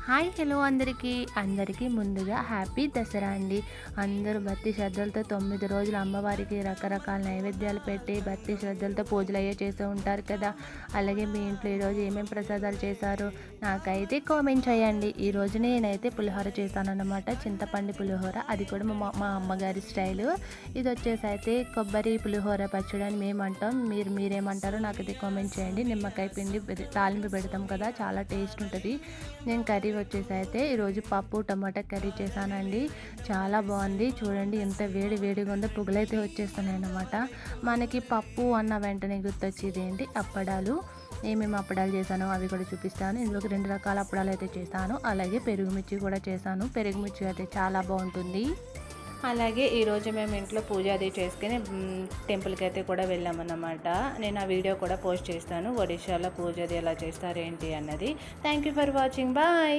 Hi hello అందరికీ ముందుగా happy Dasara అండి. అందరూ భక్తి శ్రద్ధలతో 9 రోజులు అమ్మవారికి రకరకాల నైవేద్యాలు పెట్టి భక్తి శ్రద్ధలతో పూజలు అయ్యే చేస్తూ ఉంటారు కదా. అలాగే మీ ఇంట్లో ఈరోజు ఏమేమి ప్రసాదాలు చేశారో నాకైతే కామెంట్ చేయండి. ఈరోజు నేనైతే పులిహోర చేశానన్నమాట, చింతపండు పులిహోర. అది కూడా మా అమ్మగారి స్టైలు. ఇది వచ్చేసి అయితే కొబ్బరి పులిహోర పచ్చడి అని మేము అంటాం. మీరేమంటారో నాకైతే కామెంట్ చేయండి. నిమ్మకాయ పిండి తాలింపు పెడతాం కదా, చాలా టేస్ట్ ఉంటుంది. నేను కర్రీ వచ్చేసి అయితే ఈరోజు పప్పు టమాటా కర్రీ చేశానండి. చాలా బాగుంది. చూడండి ఎంత వేడిగా ఉందో, పొగలైతే వచ్చేస్తున్నాయి అన్నమాట. మనకి పప్పు అన్న వెంటనే గుర్తొచ్చేది ఏంటి, అప్పడాలు. ఏమేమి అప్పడాలు చేశానో అవి కూడా చూపిస్తాను. ఇందులోకి 2 రకాల అప్పడాలు అయితే చేశాను. అలాగే పెరుగు మిర్చి కూడా చేశాను. పెరుగు మిర్చి అయితే చాలా బాగుంటుంది. అలాగే ఈరోజు మేము ఇంట్లో పూజ అది చేసుకుని టెంపుల్కి అయితే కూడా వెళ్ళామన్నమాట. నేను ఆ వీడియో కూడా పోస్ట్ చేస్తాను, ఒడిశాలో పూజ అది ఎలా చేస్తారు ఏంటి అన్నది. Thank you for watching. Bye.